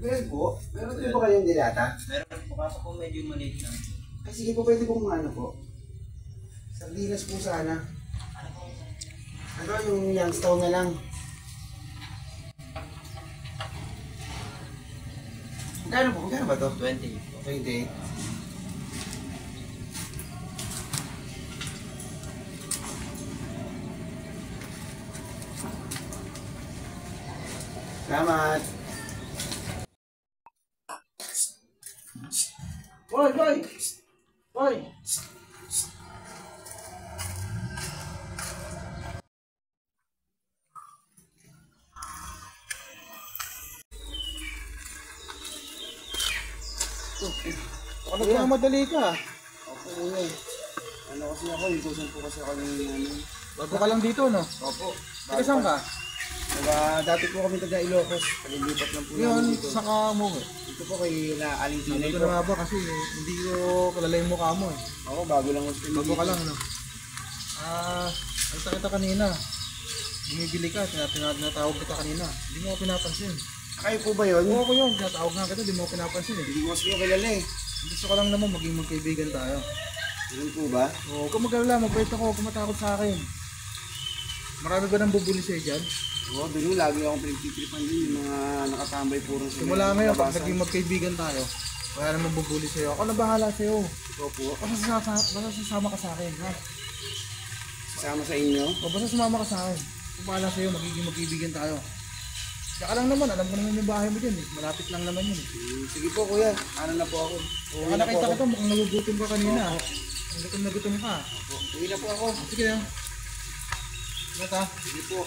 Meron po? Meron po ba kayong dilata? Meron po, kaso po medyo maliit lang. Ay sige po, pwede pong ano po. Sardinas po sana. Ano yung Youngstown na lang? Magkano ba to? 20. 28. Salamat! Boy! Boy! Boy! Ano kaya madali ka? Opo, uy. Ano kasi ako, ikusan po kasi ako ng ano. Bago ka lang dito, no? Opo. Taga saan ka? Dati po kami taga Ilocos. Palilipat lang po Yun, namin dito. saan ka mo eh? Dito po kay Aling Hindi Tinay ko po. na nga ba kasi hindi ko kilala yung mukha mo eh. Ako, bago lang gusto Bago ka lang, no? Nakita kita kanina. Bumibili ka, tinatawag kita kanina. Hindi mo ako pinapansin. Kayo po ba yun? Oo ko yun, tinatawag nga kita, hindi mo ako pinapansin eh. Hindi ko kasi yung kilala eh. Gusto ko lang naman maging magkaibigan tayo. Ganun po ba? Oo, huwag ka mag-alala, mabait ako, huwag ka matakot sa akin. Marami ba nang bubuli sa'yo dyan? Oo, doon lagi akong pinagtitripan din yung mga nakatambay po rin sa Simula ngayon, pag labasan. naging magkaibigan tayo, wala namang bubuli sa'yo. Ako na bahala sa'yo. Ikaw po, Basta sasama ka sa akin, ha? kasama sa inyo. O basta sumama ka sa akin. Kung bahala sa'yo, magiging magkaibigan tayo. Saka lang naman, alam ko naman yung bahay mo dyan eh. Malapit lang naman yun eh. Sige po kuya, ano na po ako. Saka nakita ko to, mukhang nagugutom ka kanina. Ang gutom ka. Uwi na po ako. Sige na. Bata. Sige po.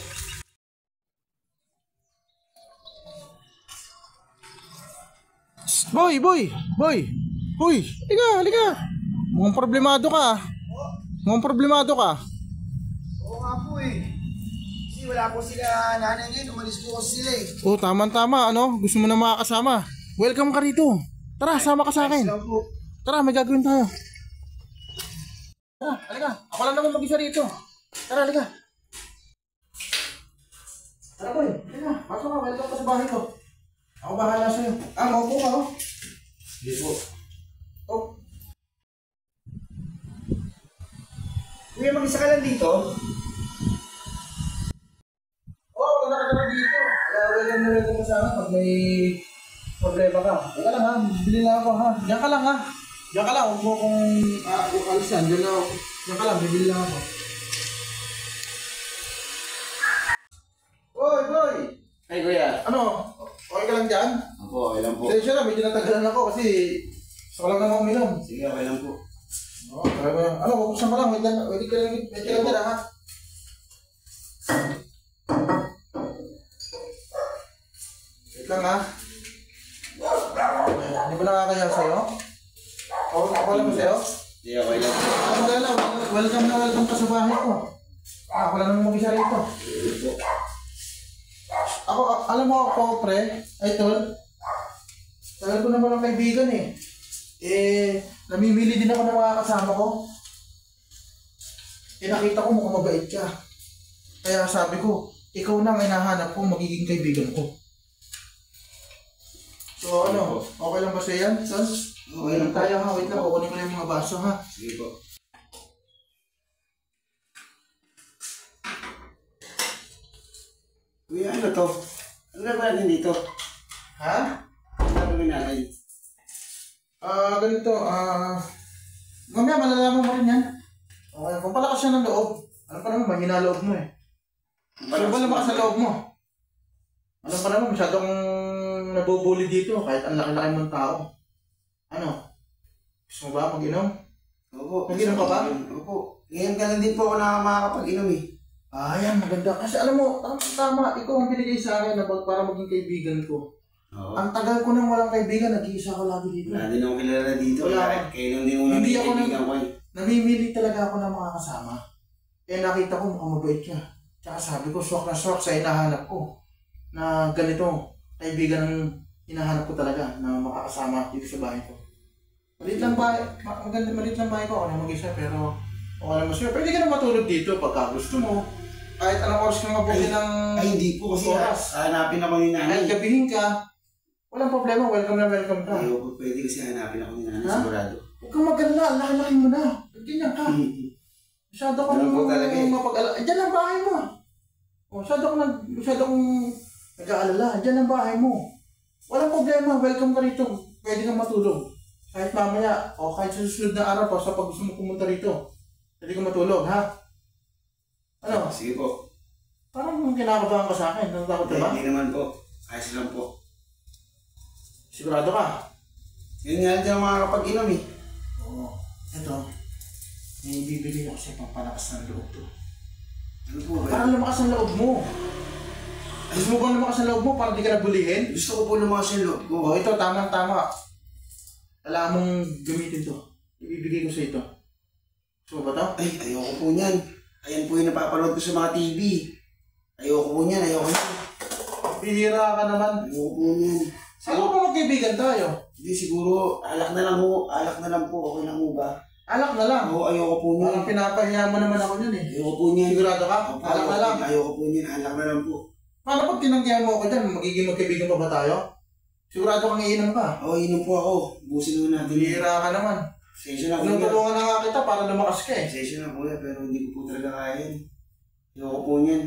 Boy! Hoy! Halika! Mukhang problemado ka. Oo nga po eh. Kasi wala po sila nanay ngayon, umalis po kasi sila eh. Oh, tama-tama, ano? Gusto mo na makakasama. Welcome ka rito. Tara, sama ka sa akin. Sila po. Tara, may gagawin tayo. Tara, halika. Ako lang naman mag-isa rito. Tara, halika. Tara, boy. Halika. Pasok ka. Welcome ka sa bahay ko. Ako bahala sa'yo. Maupo ka oh. Sige po. Oh. Kuya, mag-isa ka lang dito? Oh, wala ka na dito. Welcome ka sa akin pag may problema ka. Teka lang ha. Bili lang ako ha. Diyan ka lang ha. Diyan ka lang. Huwag mo kung alisan. Diyan lang ako. Diyan ka lang. Bibili lang ako. Boy! Ay kuya. Ano? Okay ka lang dyan? Opo, okay lang po. Sensya na, medyo natagalan ako kasi gusto ko lang naman uminom. Sige, okay lang po. Oo, try mo yan. Ano, buksan ka lang. Wait ka lang dyan ha. Wait lang ha. Hindi ba nakakaya sa'yo? Ako lang ba sa'yo? Sige, okay lang po. Welcome ka sa bahay ko. Ako lang naman mag-isa rito. Ako, alam mo ako, pre, ay tol, tagal ko naman ang kaibigan eh. Namimili din ako ng mga kasama ko. Nakita ko mukhang mabait ka. Kaya sabi ko, ikaw na ang hinahanap ko magiging kaibigan ko. So ano, okay lang ba sa'yo yan, son? Okay lang po. Tayo ha, wait lang, kukunin ko lang yung mga baso ha. Sige po. Kuya, ano to? Ano gagawin natin dito? Ha? Ano gagawin natin? Ganito, mamaya malalaman mo rin yan. Okay, kung palakas siya ng loob, ano pa naman, mahina loob mo eh. Ano ba lumakas sa loob mo? Ano pa naman, masyadong nabubuli dito kahit ang laki-laki mong tao. Ano? Gusto mo ba mag-inom? Opo. Nag-inom ka ba? Opo. Ngayon ka lang din po ako makakapag-inom eh. Yan, maganda. Kasi alam mo, tama, ikaw ang binigay sa akin na para maging kaibigan ko. Oo. Ang tagal ko nang walang kaibigan, nag-iisa ko lagi dito. Wala din ako kilala dito. Wala. Kaya nung di mo na Hindi ako kaibigan ko eh. Namimili talaga ako ng mga kasama. Nakita ko mukhang mabait ka. Tsaka sabi ko, swak na swak sa hinahanap ko. Na ganito, kaibigan ang hinahanap ko talaga na makakasama dito sa bahay ko. Malit lang bahay ko, ako na mag-isa, pero okay naman sa'yo. Pwede ka na matulog dito pagka gusto mo. kahit anong oras ka mabuti ng Ay, hindi po kasi oras. hanapin ako ni nanay. Kahit gabihin ka, walang problema, welcome na welcome ka. Ayaw po pwede kasi hanapin ako ni nanay, Ha? sigurado. Huwag kang mag-alala, laki-laki mo na. Ganyan ka. Masyado kang Ganun po talaga eh. mapag-alala. Diyan ang bahay mo. Masyado kang nag-aalala. Diyan ang bahay mo. Walang problema, welcome ka rito. Pwede kang matulog. Kahit mamaya, o kahit sa susunod na araw pa, sa pag gusto mo pumunta rito, pwede kang matulog, ha? Ano? Sige po. Parang kinakabahan ka sa akin. Natatakot ka ba? Hindi naman po. Ayos lang po. Sigurado ka? Yun nga din ang mga kapag-inom eh. Oo. Ito, may bibili ako sa pampalakas ng loob to. Ano po ba? Parang lumakas ang loob mo. Gusto mo bang lumakas ang loob mo para di ka nabulihin? Gusto ko po lumakas yung loob ko. Oo, ito, tamang-tama. Kailangan mong gamitin to. Ibibigay ko sa ito. Gusto mo ba to? Ay, ayoko po niyan. Ayan po yung napapanood ko sa mga TV. Ayoko po niyan, ayoko niyan. Pihira ka naman. Ayoko po niyan. Siguro kung magkaibigan tayo. Hindi siguro, alak na lang po. Alak na lang po. Okay lang po ba? Alak na lang. Oo, ayoko po niyan. Parang pinapahiya mo naman ako yun eh. Ayoko po niyan. Sigurado ka? Opo, Alak na lang. Ayoko po niyan. Alak na lang po. Paano pag tinanggihan mo ako dyan, magiging magkaibigan pa ba tayo? Sigurado kang iinom ka. Oo, inom po ako. Busin mo natin. Pihira ka naman. Session na po yan. Tinutulungan na nga kita para lumakas ka eh. Session na po yan, pero hindi ko po talaga kaya yan. Ayoko po niyan.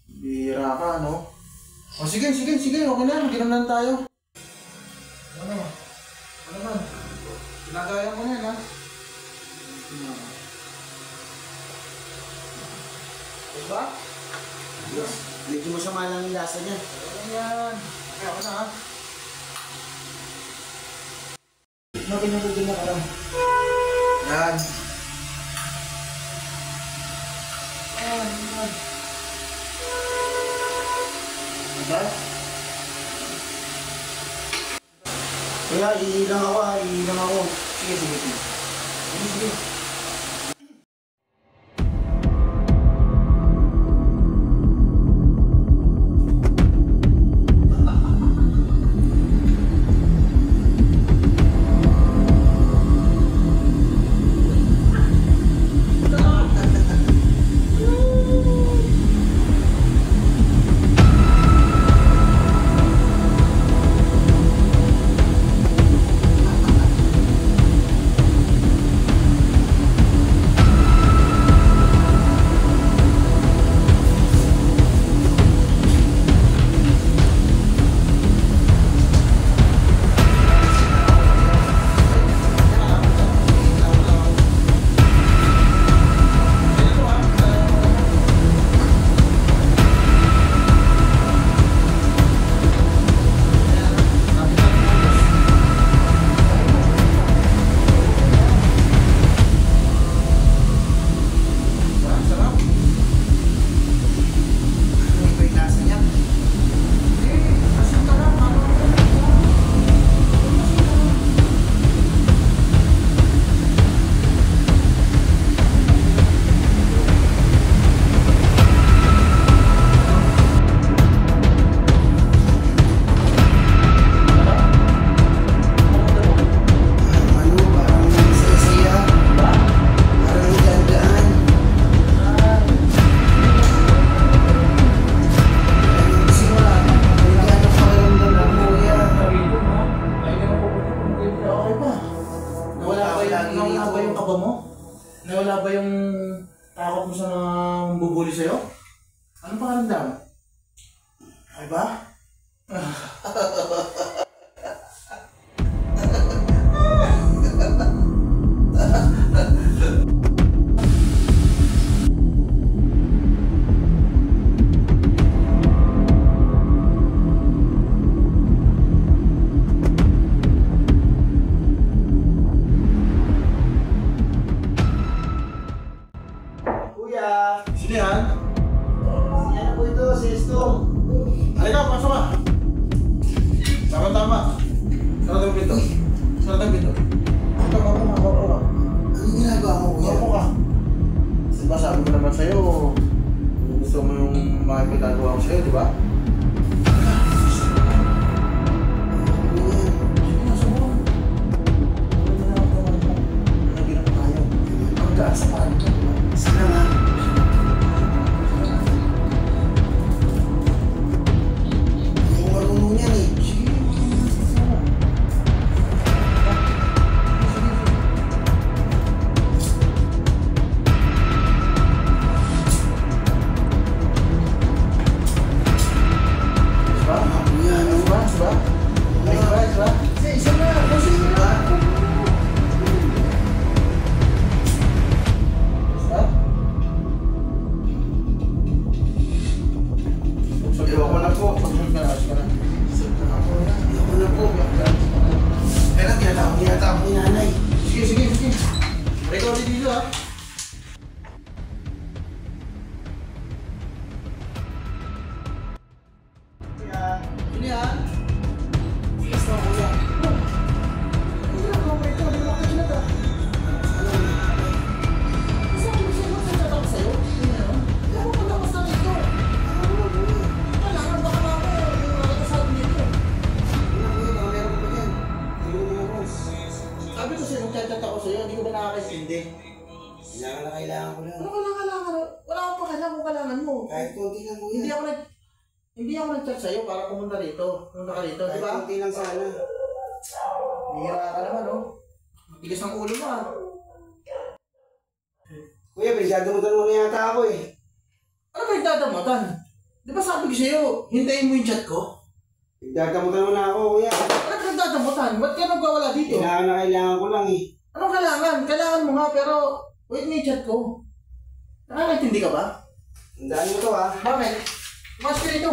Bihira ka, no? O sige. Okay na. Mag-inom lang tayo. Ano? Ano man? Pinagaya mo na yan, ha? Diba? Yes. Medyo masama lang yung lasa niya. Ano yan? Kaya ako na, ha? Maginagod na ka lang. Yan. Yan. Diba? Kaya, iilang ako. Sige. Sige. Nawala ba yung kaba mo? Nawala ba yung takot mo sa mga bubuli sa'yo? Anong pakaramdam? Ay ba? Kuya! Sino yan? Yan po ito, si Estong. Halika, pasok ka. Tama. Sarado ang pinto. Ito, mapo ka. Anong ginagawa mo, kuya? Mapo ka. Diba sabi ko naman sa'yo, gusto mo yung makipagagawa ko sa'yo, di ba? Sige na, sumunod. Sumunod na ako naman mo. Nagbilang tayo. Ang gaan sa paan ko. Sana nga. konti lang kuya. Hindi ako nag-chat sa'yo para pumunta rito. Pumunta ka rito, di Kahit ba? konti lang sana. Bihira ka naman, oh. Matigas ng ulo mo, ah. Kuya, pinagdadamutan mo na yata ako eh. Ano ba yung dadamutan? Di ba sabi ko sa'yo, hintayin mo yung chat ko? Pinagdadamutan mo na ako kuya. Ano ba yung dadamutan? Ba't ka nagwawala dito? Kailangan ko lang eh. Anong kailangan? Kailangan mo nga, pero wait na yung chat ko. Nakakaintindi ka ba? Tandaan mo to ha. Bakit? Mas ka rito.